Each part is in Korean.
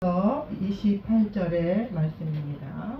28절의 말씀입니다.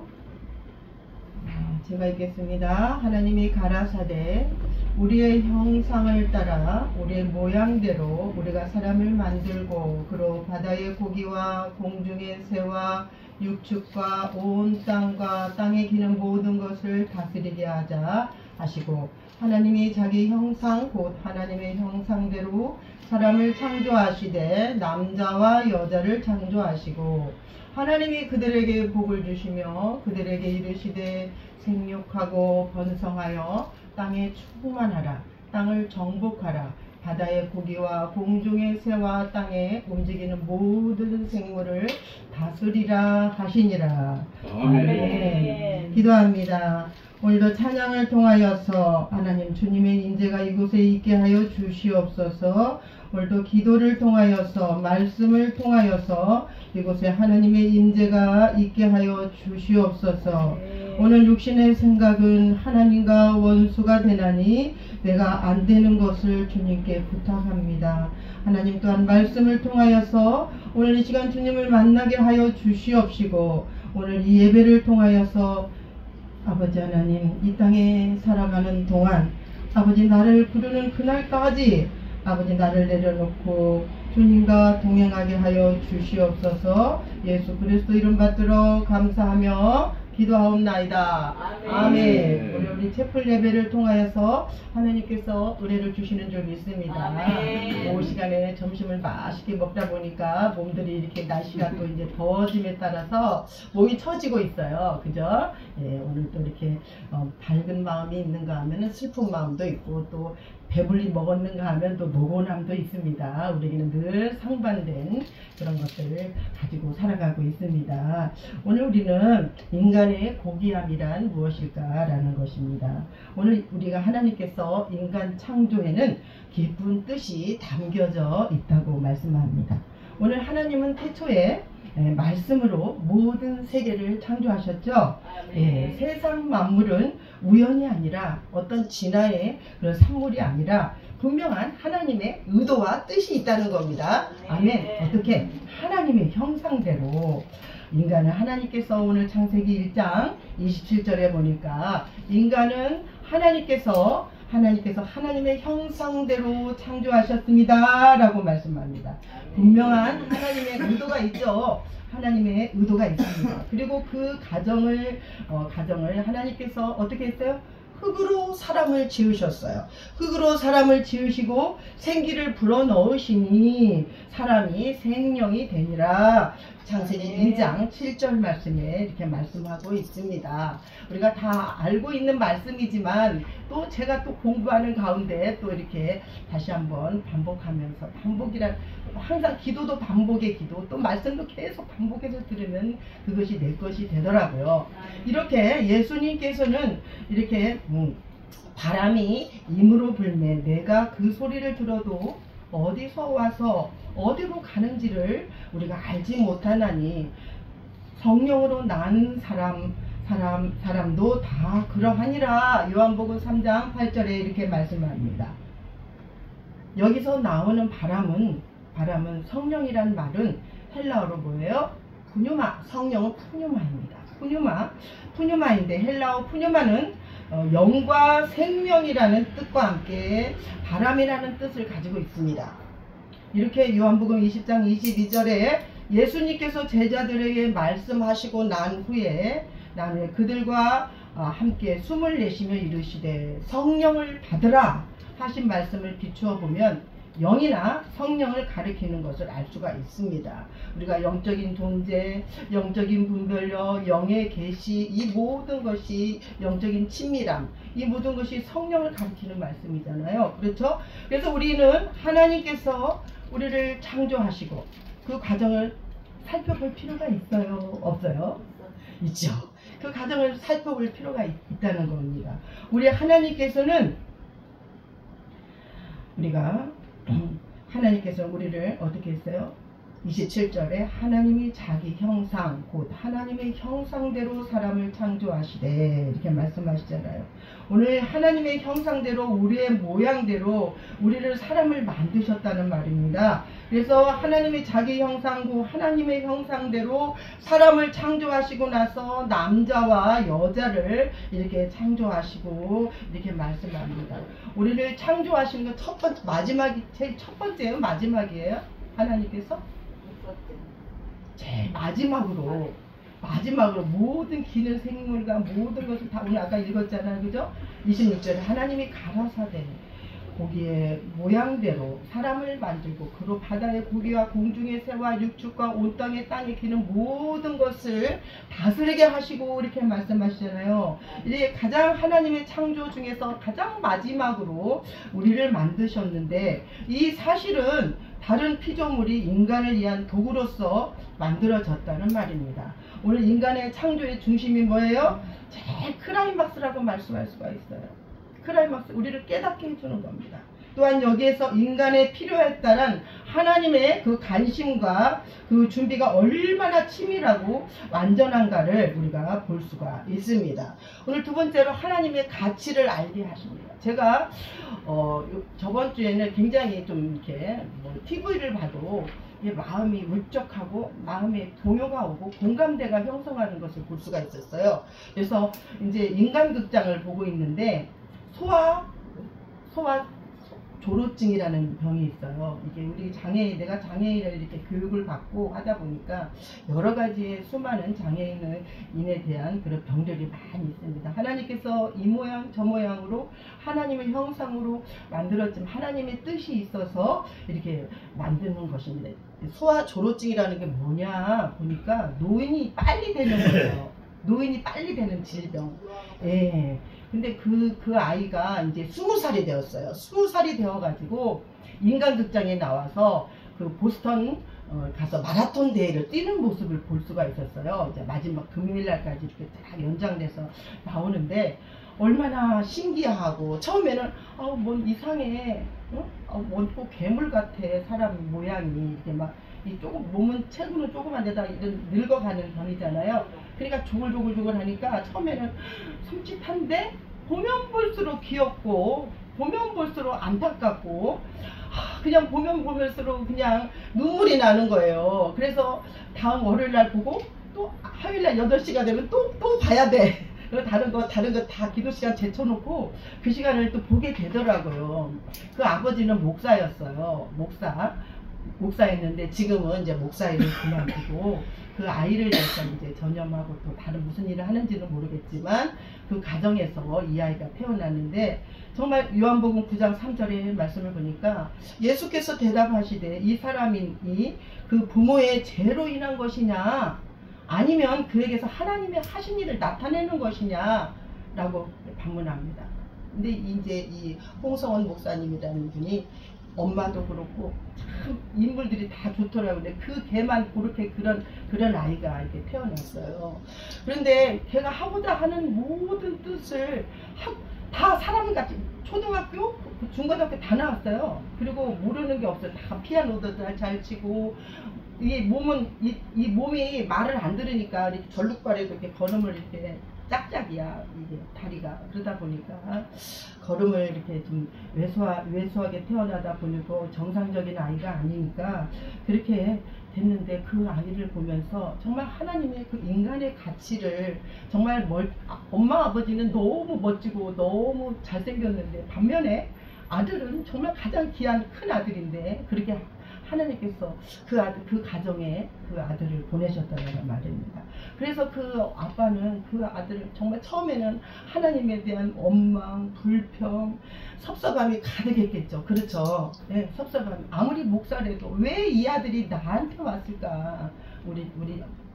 제가 읽겠습니다. 하나님이 가라사대 우리의 형상을 따라 우리의 모양대로 우리가 사람을 만들고 그로 바다의 고기와 공중의 새와 육축과 온 땅과 땅에 기는 모든 것을 다스리게 하자 하시고, 하나님이 자기 형상 곧 하나님의 형상대로 사람을 창조하시되 남자와 여자를 창조하시고, 하나님이 그들에게 복을 주시며 그들에게 이르시되 생육하고 번성하여 땅에 충만하라. 땅을 정복하라. 바다의 고기와 공중의 새와 땅에 움직이는 모든 생물을 다스리라 하시니라. 아멘. 기도합니다. 오늘도 찬양을 통하여서 하나님 주님의 인재가 이곳에 있게 하여 주시옵소서. 오늘도 기도를 통하여서 말씀을 통하여서 이곳에 하나님의 인재가 있게 하여 주시옵소서. 오늘 육신의 생각은 하나님과 원수가 되나니 내가 안 되는 것을 주님께 부탁합니다. 하나님 또한 말씀을 통하여서 오늘 이 시간 주님을 만나게 하여 주시옵시고, 오늘 이 예배를 통하여서 아버지 하나님 이 땅에 살아가는 동안 아버지 나를 부르는 그날까지 아버지 나를 내려놓고 주님과 동행하게 하여 주시옵소서. 예수 그리스도 이름 받들어 감사하며 기도하옵나이다. 아멘. 우리 채플 예배를 통하여서 하나님께서 은혜를 주시는 줄 믿습니다. 이 시간에 점심을 맛있게 먹다 보니까 몸들이 이렇게 날씨가 또 이제 더워짐에 따라서 몸이 처지고 있어요. 그죠? 예, 오늘 또 이렇게 밝은 마음이 있는가 하면 슬픈 마음도 있고, 또 배불리 먹었는가 하면 또 노곤함도 있습니다. 우리에게는 늘 상반된 그런 것들을 가지고 살아가고 있습니다. 오늘 우리는 인간의 고귀함이란 무엇일까라는 것입니다. 오늘 우리가 하나님께서 인간 창조에는 깊은 뜻이 담겨져 있다고 말씀합니다. 오늘 하나님은 태초에 말씀으로 모든 세계를 창조하셨죠. 세상 만물은 우연이 아니라 어떤 진화의 그런 산물이 아니라 분명한 하나님의 의도와 뜻이 있다는 겁니다. 아멘. 어떻게? 하나님의 형상대로 인간은 하나님께서 오늘 창세기 1장 27절에 보니까 인간은 하나님께서 하나님의 형상대로 창조하셨습니다 라고 말씀합니다. 분명한 하나님의 의도가 있죠. 하나님의 의도가 있습니다. 그리고 그 가정을 하나님께서 어떻게 했어요? 흙으로 사람을 지으셨어요. 흙으로 사람을 지으시고 생기를 불어넣으시니 사람이 생명이 되니라. 창세기 2장 7절 말씀에 이렇게 말씀하고 있습니다. 우리가 다 알고 있는 말씀이지만 또 제가 또 공부하는 가운데 또 이렇게 다시 한번 반복하면서, 반복이란 항상 기도도 반복의 기도, 또 말씀도 계속 반복해서 들으면 그것이 내 것이 되더라고요. 이렇게 예수님께서는 이렇게 바람이 임으로 불매 내가 그 소리를 들어도 어디서 와서 어디로 가는지를 우리가 알지 못하나니 성령으로 난 사람도 다 그러하니라. 요한복음 3장 8절에 이렇게 말씀합니다. 여기서 나오는 바람은 성령이란 말은 헬라어로 뭐예요? 푸뉴마. 성령은 푸뉴마입니다. 푸뉴마인데 헬라어 푸뉴마는 영과 생명이라는 뜻과 함께 바람이라는 뜻을 가지고 있습니다. 이렇게 요한복음 20장 22절에 예수님께서 제자들에게 말씀하시고 난 후에 그들과 함께 숨을 내쉬며 이르시되 성령을 받으라 하신 말씀을 비추어 보면 영이나 성령을 가리키는 것을 알 수가 있습니다. 우리가 영적인 존재, 영적인 분별력, 영의 계시, 이 모든 것이 영적인 친밀함, 이 모든 것이 성령을 가리키는 말씀이잖아요. 그렇죠? 그래서 우리는 하나님께서 우리를 창조하시고 그 과정을 살펴볼 필요가 있어요? 없어요? 있죠. 그 과정을 살펴볼 필요가 있다는 겁니다. 우리 하나님께서는 하나님께서 우리를 어떻게 했어요? 27절에 하나님이 자기 형상 곧 하나님의 형상대로 사람을 창조하시되 이렇게 말씀하시잖아요. 오늘 하나님의 형상대로 우리의 모양대로 우리를 사람을 만드셨다는 말입니다. 그래서 하나님이 자기 형상고 하나님의 형상대로 사람을 창조하시고 나서 남자와 여자를 이렇게 창조하시고 이렇게 말씀합니다. 우리를 창조하시는 건 첫 번째 마지막이 제일 첫 번째예요, 마지막이에요? 하나님께서 제일 마지막으로 모든 기는 생물과 모든 것을 다 오늘 아까 읽었잖아요, 그죠? 26절에 하나님이 가라사대 고기의 모양대로 사람을 만들고 그로 바다의 고기와 공중의 새와 육축과 온 땅에 기는 모든 것을 다스리게 하시고 이렇게 말씀하시잖아요. 이제 가장 하나님의 창조 중에서 가장 마지막으로 우리를 만드셨는데 이 사실은 다른 피조물이 인간을 위한 도구로서 만들어졌다는 말입니다. 오늘 인간의 창조의 중심이 뭐예요? 제일 크라이막스라고 말씀할 수가 있어요. 크라이막스, 우리를 깨닫게 해주는 겁니다. 또한 여기에서 인간의 필요에 따른 하나님의 그 관심과 그 준비가 얼마나 치밀하고 완전한가를 우리가 볼 수가 있습니다. 오늘 두 번째로 하나님의 가치를 알게 하십니다. 제가 저번 주에는 굉장히 좀 이렇게 TV를 봐도 마음이 울적하고 마음에 동요가 오고 공감대가 형성하는 것을 볼 수가 있었어요. 그래서 이제 인간극장을 보고 있는데 소아 조로증이라는 병이 있어요. 이게 우리 내가 장애인을 이렇게 교육을 받고 하다 보니까 여러 가지의 수많은 장애인에 대한 그런 병들이 많이 있습니다. 하나님께서 이 모양 저 모양으로 하나님의 형상으로 만들었지만 하나님의 뜻이 있어서 이렇게 만드는 것입니다. 소아 조로증이라는 게 뭐냐 보니까 노인이 빨리 되는 거예요. 노인이 빨리 되는 질병. 예. 근데 그 아이가 이제 20살이 되었어요. 20살이 되어가지고 인간극장에 나와서 그 보스턴 가서 마라톤 대회를 뛰는 모습을 볼 수가 있었어요. 이제 마지막 금요일날까지 이렇게 딱 연장돼서 나오는데 얼마나 신기하고 처음에는 뭔 이상해, 뭔 꼭 괴물 같아 사람 모양이 이렇게 막 이 조금 몸은 체구는 조그만데다 이런 늙어가는 병이잖아요. 그러니까 조글조글 하니까 처음에는 섬찟한데 보면 볼수록 귀엽고 보면 볼수록 안타깝고 그냥 보면 볼수록 그냥 눈물이 나는 거예요. 그래서 다음 월요일날 보고 또 화요일날 8시가 되면 또 봐야 돼. 다른 거 다 기도 시간 제쳐놓고 그 시간을 또 보게 되더라고요. 그 아버지는 목사였어요. 목사였는데 지금은 이제 목사일을 그만두고 그 아이를 위해서 이제 전념하고 또 다른 무슨 일을 하는지는 모르겠지만 그 가정에서 이 아이가 태어났는데 정말 요한복음 9장 3절의 말씀을 보니까 예수께서 대답하시되 이 사람이 그 부모의 죄로 인한 것이냐 아니면 그에게서 하나님의 하신 일을 나타내는 것이냐 라고 반문합니다. 근데 이제 이 홍성원 목사님이라는 분이 엄마도 그렇고 참 인물들이 다 좋더라고요. 근데 그 걔만 그렇게 그런 아이가 이렇게 태어났어요. 그런데 걔가 하고자 하는 모든 뜻을 다 사람같이 초등학교, 중고등학교 다 나왔어요. 그리고 모르는 게 없어요. 다 피아노도 잘 치고 이 몸이 말을 안 들으니까 이렇게 절룩발에도 이렇게 걸음을 이렇게 짝짝이야 이게 다리가. 그러다 보니까 걸음을 이렇게 좀 왜소하게 태어나다 보니까 정상적인 아이가 아니니까 그렇게 됐는데 그 아이를 보면서 정말 하나님의 그 인간의 가치를 정말 엄마 아버지는 너무 멋지고 너무 잘생겼는데 반면에 아들은 정말 가장 귀한 큰 아들인데 그렇게 하나님께서 그 가정에 그 아들을 보내셨다는 말입니다. 그래서 그 아빠는 그 아들을 정말 처음에는 하나님에 대한 원망, 불평, 섭섭함이 가득했겠죠. 그렇죠. 네, 섭섭함. 아무리 목사래도 왜 이 아들이 나한테 왔을까? 우리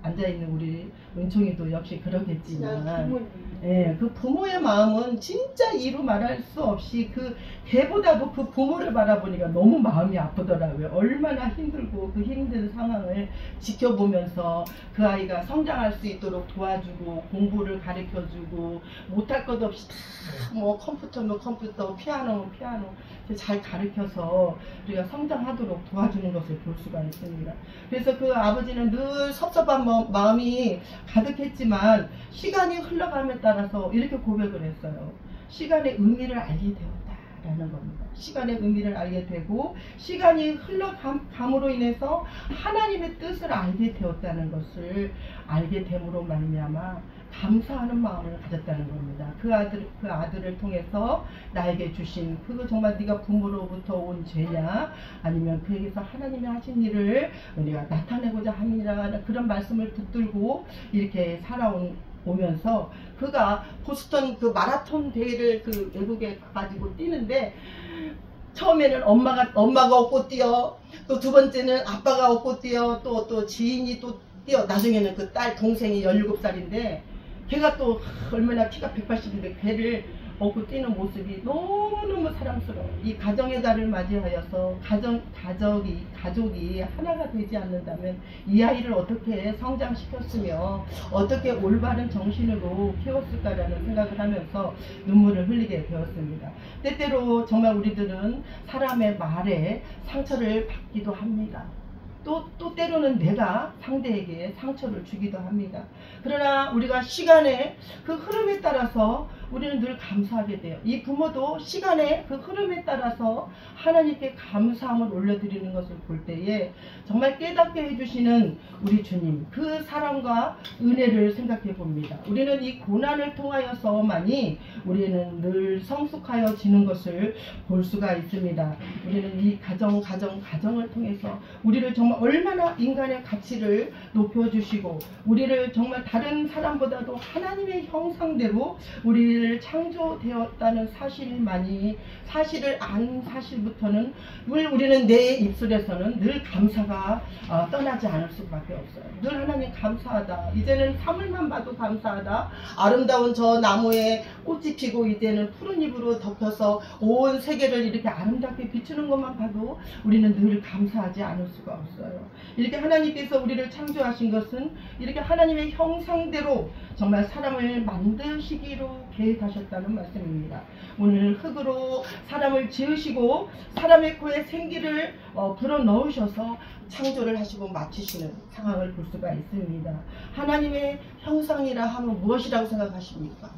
앉아있는 우리 은총이도 역시 그러겠지만, 예, 그 부모의 마음은 진짜 이루 말할 수 없이 그 개보다도 그 부모를 바라보니까 너무 마음이 아프더라고요. 얼마나 힘들고 그 힘든 상황을 지켜보면서 그 아이가 성장할 수 있도록 도와주고 공부를 가르쳐주고 못할 것 없이 다 뭐 컴퓨터면 컴퓨터, 피아노면 피아노 잘 가르쳐서 우리가 성장하도록 도와주는 것을 볼 수가 있습니다. 그래서 그 아버지는 늘 섭섭한 마음이 가득했지만 시간이 흘러감에 따라서 이렇게 고백을 했어요. 시간의 의미를 알게 되었다라는 겁니다. 시간의 의미를 알게 되고 시간이 흘러감으로 인해서 하나님의 뜻을 알게 되었다는 것을 알게 됨으로 말미암아 감사하는 마음을 가졌다는 겁니다. 그 아들을 통해서 나에게 주신 그거 정말 네가 부모로부터 온 죄냐 아니면 그에게서 하나님이 하신 일을 우리가 나타내고자 함이라 그런 말씀을 붙들고 이렇게 살아오면서 그가 보스턴 그 마라톤 대회를 그 외국에 가가지고 뛰는데 처음에는 엄마가 얻고 뛰어, 또 두 번째는 아빠가 얻고 뛰어, 또 지인이 또 뛰어. 나중에는 그 딸 동생이 17살인데 걔가 또 얼마나 키가 180인데 걔를 얻고 뛰는 모습이 너무너무 사랑스러워. 이 가정의 달을 맞이하여서 가족이 하나가 되지 않는다면 이 아이를 어떻게 성장시켰으며 어떻게 올바른 정신으로 키웠을까라는 생각을 하면서 눈물을 흘리게 되었습니다. 때때로 정말 우리들은 사람의 말에 상처를 받기도 합니다. 또 때로는 내가 상대에게 상처를 주기도 합니다. 그러나 우리가 시간의 그 흐름에 따라서 우리는 늘 감사하게 돼요. 이 부모도 시간의 그 흐름에 따라서 하나님께 감사함을 올려드리는 것을 볼 때에 정말 깨닫게 해주시는 우리 주님, 그 사랑과 은혜를 생각해 봅니다. 우리는 이 고난을 통하여서만이 우리는 늘 성숙하여지는 것을 볼 수가 있습니다. 우리는 이 가정을 통해서 우리를 정말 얼마나 인간의 가치를 높여주시고 우리를 정말 다른 사람보다도 하나님의 형상대로 우리를 창조되었다는 사실을 안 사실부터는 우리는 내 입술에서는 늘 감사가 떠나지 않을 수밖에 없어요. 늘 하나님 감사하다. 이제는 사물만 봐도 감사하다. 아름다운 저 나무에 꽃이 피고 이제는 푸른 잎으로 덮여서 온 세계를 이렇게 아름답게 비추는 것만 봐도 우리는 늘 감사하지 않을 수가 없어요. 이렇게 하나님께서 우리를 창조하신 것은 이렇게 하나님의 형상대로 정말 사람을 만드시기로 계획하셨다는 말씀입니다. 오늘 흙으로 사람을 지으시고 사람의 코에 생기를 불어넣으셔서 창조를 하시고 마치시는 상황을 볼 수가 있습니다. 하나님의 형상이라 하면 무엇이라고 생각하십니까?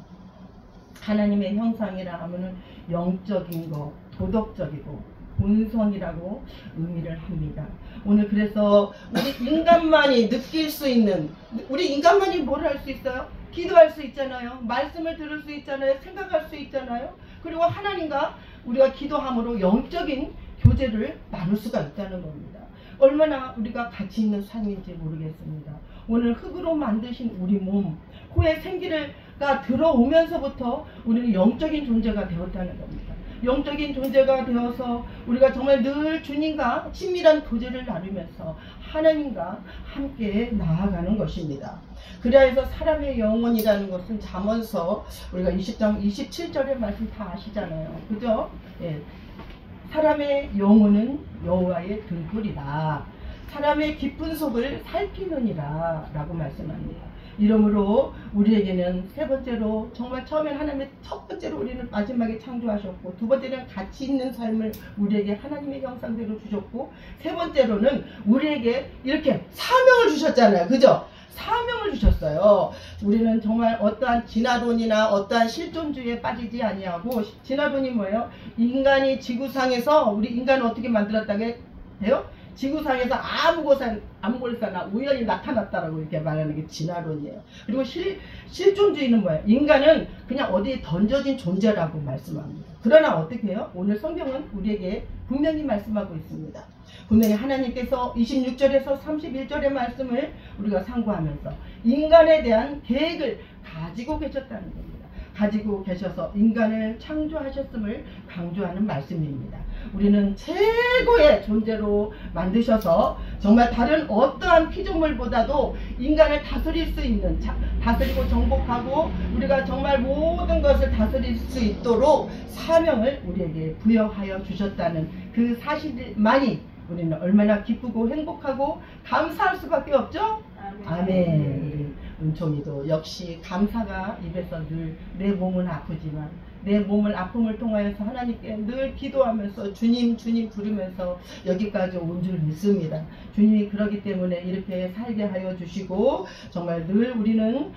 하나님의 형상이라 하면 영적인 것, 도덕적이고 본성이라고 의미를 합니다. 오늘 그래서 우리 인간만이 느낄 수 있는, 우리 인간만이 뭘 할 수 있어요? 기도할 수 있잖아요. 말씀을 들을 수 있잖아요. 생각할 수 있잖아요. 그리고 하나님과 우리가 기도함으로 영적인 교제를 나눌 수가 있다는 겁니다. 얼마나 우리가 가치 있는 삶인지 모르겠습니다. 오늘 흙으로 만드신 우리 몸, 코에 생기가 들어오면서부터 우리는 영적인 존재가 되었다는 겁니다. 영적인 존재가 되어서 우리가 정말 늘 주님과 친밀한 교제를 나누면서 하나님과 함께 나아가는 것입니다. 그래서 사람의 영혼이라는 것은 잠언서 우리가 20장 27절의 말씀 다 아시잖아요. 그죠? 예. 사람의 영혼은 여호와의 등불이다. 사람의 깊은 속을 살피느니라 라고 말씀합니다. 이러므로 우리에게는 세 번째로 정말 처음엔 하나님의 첫 번째로 우리는 마지막에 창조하셨고 두 번째는 가치 있는 삶을 우리에게 하나님의 형상대로 주셨고 세 번째로는 우리에게 이렇게 사명을 주셨잖아요. 그죠? 사명을 주셨어요. 우리는 정말 어떠한 진화론이나 어떠한 실존주의에 빠지지 아니하고 진화론이 뭐예요? 인간이 지구상에서 우리 인간을 어떻게 만들었다게 돼요? 지구상에서 아무 곳에서나 우연히 나타났다라고 이렇게 말하는 게 진화론이에요. 그리고 실존주의는 뭐예요? 인간은 그냥 어디에 던져진 존재라고 말씀합니다. 그러나 어떻게 해요? 오늘 성경은 우리에게 분명히 말씀하고 있습니다. 분명히 하나님께서 26절에서 31절의 말씀을 우리가 상고하면서 인간에 대한 계획을 가지고 계셨다는 겁니다. 가지고 계셔서 인간을 창조하셨음을 강조하는 말씀입니다. 우리는 최고의 존재로 만드셔서 정말 다른 어떠한 피조물보다도 인간을 다스릴 수 있는, 다스리고 정복하고 우리가 정말 모든 것을 다스릴 수 있도록 사명을 우리에게 부여하여 주셨다는 그 사실만이 우리는 얼마나 기쁘고 행복하고 감사할 수밖에 없죠? 아멘. 우리 은총이도 역시 감사가 입에서 늘 내 몸은 아프지만 내 몸을 아픔을 통하여서 하나님께 늘 기도하면서 주님 부르면서 여기까지 온 줄 믿습니다. 주님이 그러기 때문에 이렇게 살게 하여 주시고 정말 늘 우리는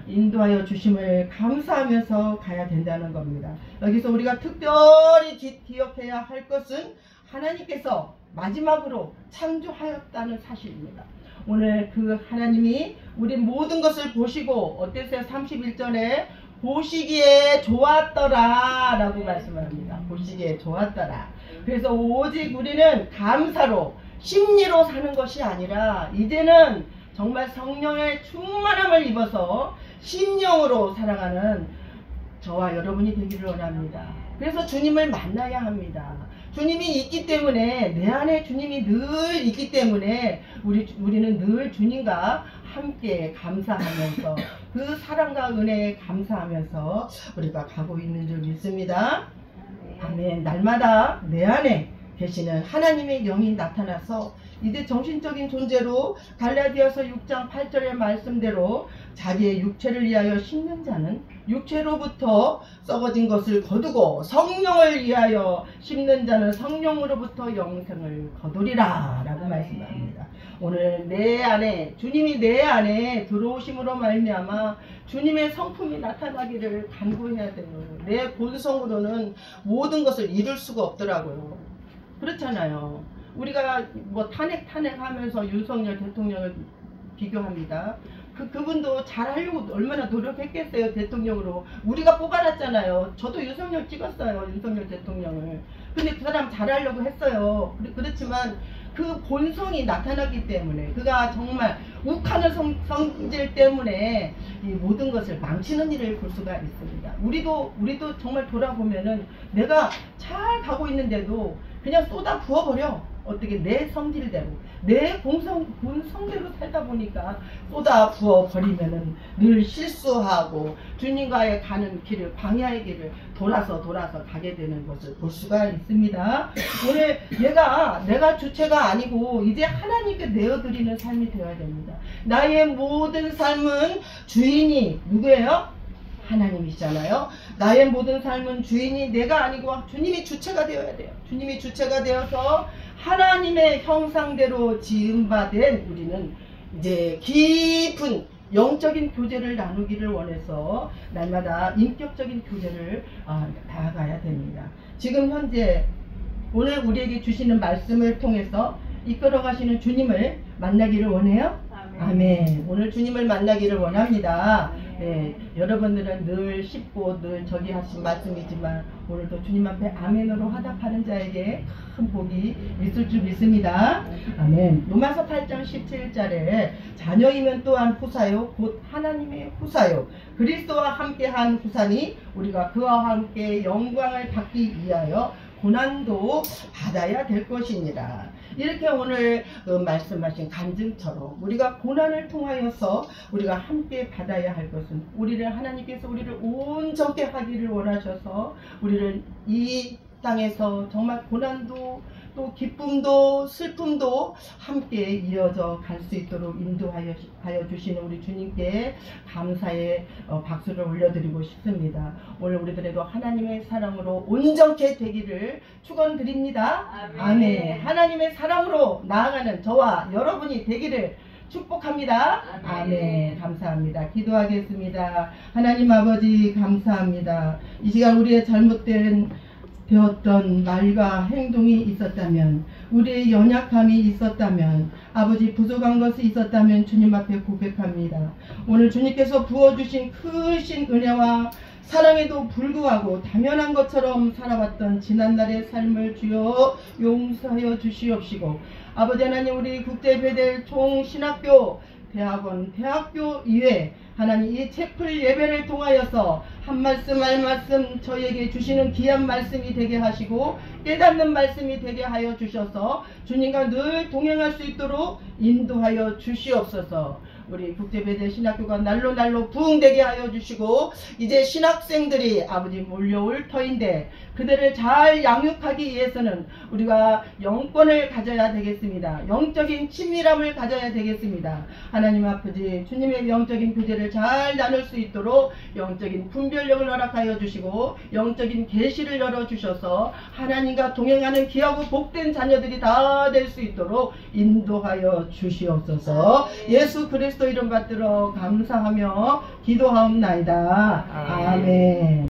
인도하여 주심을 감사하면서 가야 된다는 겁니다. 여기서 우리가 특별히 기억해야 할 것은 하나님께서 마지막으로 창조하였다는 사실입니다. 오늘 그 하나님이 우리 모든 것을 보시고 어땠어요? 31절에 보시기에 좋았더라 라고 말씀합니다. 보시기에 좋았더라. 그래서 오직 우리는 감사로 심리로 사는 것이 아니라 이제는 정말 성령의 충만함을 입어서 심령으로 살아가는 저와 여러분이 되기를 원합니다. 그래서 주님을 만나야 합니다. 주님이 있기 때문에, 내 안에 주님이 늘 있기 때문에 우리는 늘 주님과 함께 감사하면서 그 사랑과 은혜에 감사하면서 우리가 가고 있는 줄 믿습니다. 아멘. 날마다 내 안에 계시는 하나님의 영이 나타나서 이제 정신적인 존재로 갈라디아서 6장 8절의 말씀대로 자기의 육체를 위하여 심는 자는 육체로부터 썩어진 것을 거두고 성령을 위하여 심는 자는 성령으로부터 영생을 거두리라 라고 말씀합니다. 오늘 내 안에 주님이 내 안에 들어오심으로 말미암아 주님의 성품이 나타나기를 간구해야 돼요. 내 본성으로는 모든 것을 이룰 수가 없더라고요. 그렇잖아요. 우리가 뭐 탄핵하면서 윤석열 대통령을 비교합니다. 그분도 잘하려고 얼마나 노력했겠어요. 대통령으로 우리가 뽑아놨잖아요. 저도 윤석열 찍었어요. 윤석열 대통령을. 근데 그 사람 잘하려고 했어요. 그렇지만 그 본성이 나타났기 때문에, 그가 정말 욱하는 성질 때문에 이 모든 것을 망치는 일을 볼 수가 있습니다. 우리도 정말 돌아보면은 내가 잘 가고 있는데도 그냥 쏟아 부어버려. 어떻게 내 성질대로, 내 본성대로 살다 보니까 쏟아 부어버리면은 늘 실수하고 주님과의 가는 길을, 광야의 길을 돌아서 가게 되는 것을 볼 수가 있습니다. 오늘 내가 주체가 아니고 이제 하나님께 내어드리는 삶이 되어야 됩니다. 나의 모든 삶은 주인이 누구예요? 하나님이시잖아요. 나의 모든 삶은 주인이 내가 아니고 주님이 주체가 되어야 돼요. 주님이 주체가 되어서 하나님의 형상대로 지음받은 우리는 이제 깊은 영적인 교제를 나누기를 원해서 날마다 인격적인 교제를 나아가야 됩니다. 지금 현재 오늘 우리에게 주시는 말씀을 통해서 이끌어 가시는 주님을 만나기를 원해요? 아멘. 오늘 주님을 만나기를 원합니다. 네, 여러분들은 늘 쉽고 늘 저기 하신 말씀이지만 오늘도 주님 앞에 아멘으로 화답하는 자에게 큰 복이 있을 줄 믿습니다. 아멘. 로마서 8장 17절에 자녀이면 또한 후사요 곧 하나님의 후사요 그리스도와 함께한 후사니 우리가 그와 함께 영광을 받기 위하여 고난도 받아야 될 것이니라. 이렇게 오늘 말씀하신 간증처럼 우리가 고난을 통하여서 우리가 함께 받아야 할 것은 하나님께서 우리를 온전케 하기를 원하셔서 우리를 이 땅에서 정말 고난도 또 기쁨도 슬픔도 함께 이어져 갈 수 있도록 인도하여 주시는 우리 주님께 감사의 박수를 올려드리고 싶습니다. 오늘 우리들에도 하나님의 사랑으로 온전케 되기를 축원드립니다. 아멘. 하나님의 사랑으로 나아가는 저와 여러분이 되기를 축복합니다. 아멘. 감사합니다. 기도하겠습니다. 하나님 아버지 감사합니다. 이 시간 우리의 잘못된 되었던 말과 행동이 있었다면, 우리의 연약함이 있었다면, 아버지 부족한 것이 있었다면 주님 앞에 고백합니다. 오늘 주님께서 부어주신 크신 은혜와 사랑에도 불구하고 당연한 것처럼 살아왔던 지난날의 삶을 주여 용서하여 주시옵시고, 아버지 하나님 우리 국제베델 총신학교 대학원, 대학교 이외 하나님 이 채플 예배를 통하여서 한 말씀 한 말씀 저에게 주시는 귀한 말씀이 되게 하시고 깨닫는 말씀이 되게 하여 주셔서 주님과 늘 동행할 수 있도록 인도하여 주시옵소서. 우리 국제배대 신학교가 날로 부흥되게 하여 주시고 이제 신학생들이 아버지 몰려올 터인데 그들을 잘 양육하기 위해서는 우리가 영권을 가져야 되겠습니다. 영적인 친밀함을 가져야 되겠습니다. 하나님 아버지 주님의 영적인 교제를 잘 나눌 수 있도록 영적인 분별력을 허락하여 주시고 영적인 계시를 열어주셔서 하나님과 동행하는 귀하고 복된 자녀들이 다 될 수 있도록 인도하여 주시옵소서. 예수 그리스도 이름 받들어 감사하며 기도하옵나이다. 아멘.